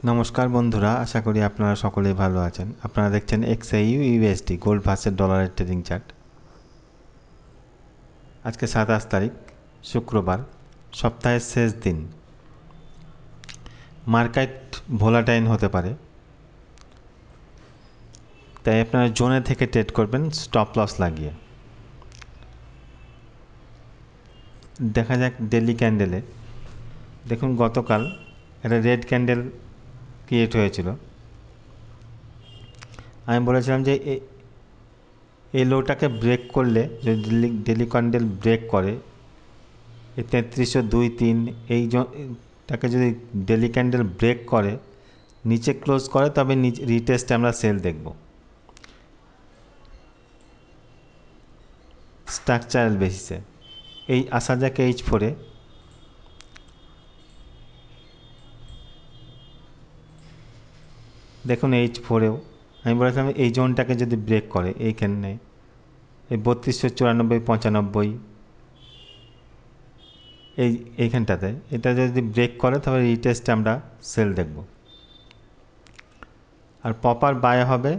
নমস্কার বন্ধুরা, আশা করি আপনারা সকলেই ভালো আছেন। আপনারা দেখছেন XAU USD গোল্ড ভার্সেস ডলারের ট্রেডিং চার্ট। আজকে 27 তারিখ শুক্রবার, সপ্তাহের শেষ দিন। মার্কেট ভোলাটাইল হতে পারে, তাই আপনারা জোনে থেকে ট্রেড করবেন স্টপ লস লাগিয়ে। দেখা যাক ডেলি ক্যান্ডেলে। দেখুন গতকাল একটা রেড ক্যান্ডেল ক্রিয়েট হয়েছিল। আমি বলেছিলাম যে এই লোটাকে ব্রেক করলে, যদি ডেলি ক্যান্ডেল ব্রেক করে এই 3302-3 এইটাকে যদি ডেলি ক্যান্ডেল ব্রেক করে নিচে ক্লোজ করে, তবে রিটেস্টে আমরা সেল দেখব। স্ট্রাকচারাল বেসিসে এই আসা যাক H4-এ। দেখুন H4-এও আমি বলেছিলাম এই জোনটাকে যদি ব্রেক করে, এইখানে এই 3294-95 এইখানটাতে এটা যদি ব্রেক করে, তবে রিটেস্টে আমরা সেল দেখব। আর প্রপার বাই হবে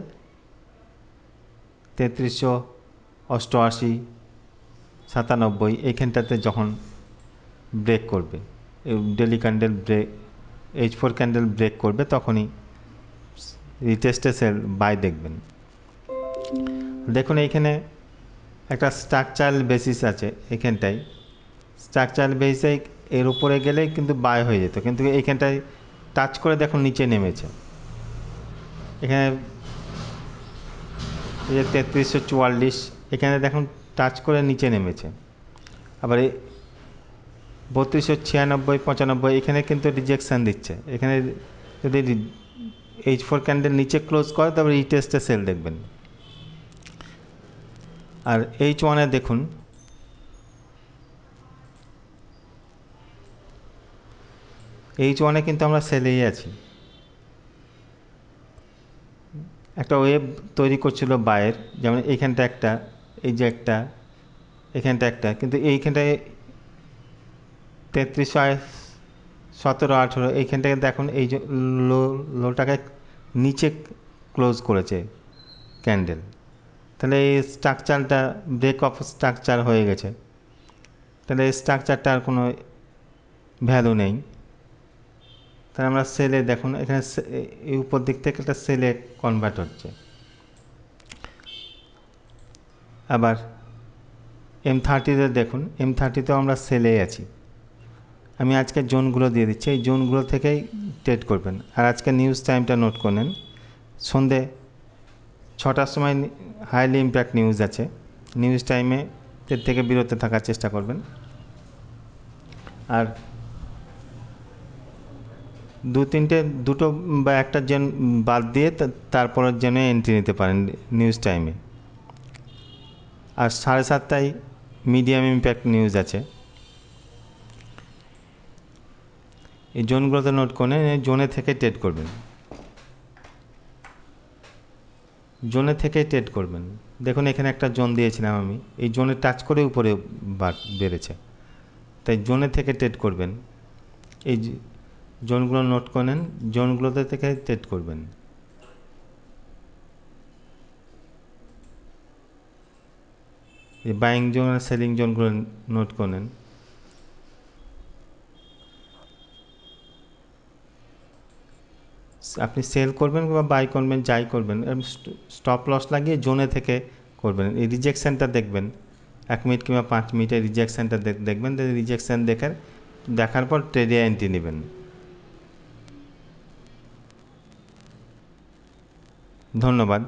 3388-97 এইখানটাতে যখন ব্রেক করবে, daily candle break H4 candle break করবে, তখনই রিটেস্টে সেল বাই দেখবেন। দেখুন এইখানে একটা স্ট্রাকচারাল বেসিস আছে, এখানটায় স্ট্রাকচারাল বেসিসে এর উপরে গেলে কিন্তু বাই হয়ে যেত, কিন্তু এইখানটায় টাচ করে দেখুন নিচে নেমেছে। এখানে এই যে 3344 এখানে দেখুন টাচ করে নিচে নেমেছে। আবার এই 3296-95 এখানে কিন্তু রিজেকশান দিচ্ছে। এখানে যদি H4 ক্যান্ডেল নিচে ক্লোজ করে, তবে রিটেস্টে সেল দেখবেন। আর H1-এ দেখুন H1-এ কিন্তু আমরা সেলেই আছি। একটা ওয়েভ তৈরি করছিল বায়ের, যেমন এইখানটা একটা, এই যে একটা, এখানটা একটা, কিন্তু এইখানটায় 3317-18 এইখানটাকে দেখুন এই যে লোটাকে নিচে ক্লোজ করেছে ক্যান্ডেল। তাহলে এই স্ট্রাকচারটা ব্রেক অফ স্ট্রাকচার হয়ে গেছে, তাহলে এই স্ট্রাকচারটা আর কোনো ভ্যালু নেই। তাহলে আমরা সেলে দেখুন এখানে এই উপর দিক থেকে একটা সেলে কনভার্ট হচ্ছে। আবার M30-তে দেখুন, M30-তেও আমরা সেলে আছি। আমি আজকে জোনগুলো দিয়ে দিচ্ছি, এই জোনগুলো থেকেই ট্রেড করবেন। আর আজকে নিউজ টাইমটা নোট করে নেন। সন্ধে 6টার সময় হাইলি ইম্প্যাক্ট নিউজ আছে। নিউজ টাইমে এর থেকে বিরত থাকার চেষ্টা করবেন। আর দুটো বা একটা জেন বাদ দিয়ে তারপরের জেনে এন্ট্রি নিতে পারেন নিউজ টাইমে। আর 7:30টায় মিডিয়াম ইম্প্যাক্ট নিউজ আছে। এই জোনগুলোতে নোট করে জোনে থেকে ট্রেড করবেন, জোনে থেকে ট্রেড করবেন। দেখুন এখানে একটা জোন দিয়েছিলাম আমি, এই জোনে টাচ করে উপরে বেড়েছে, তাই জোনে থেকে ট্রেড করবেন। এই জোনগুলো নোট করে নেন, জোনগুলোতে থেকে ট্রেড করবেন। এই বাইং জোন আর সেলিং জোনগুলো নোট করে নেন। আপনি সেল করবেন বা বাই করবেন, যাই করবেন, স্টপ লস লাগিয়ে জোনে থেকে করবেন। এই রিজেকশানটা দেখবেন 1 মিনিট কিংবা 5 মিনিটের রিজেকশানটা দেখবেন। রিজেকশান দেখার পর ট্রেডে এন্ট্রি নেবেন। ধন্যবাদ।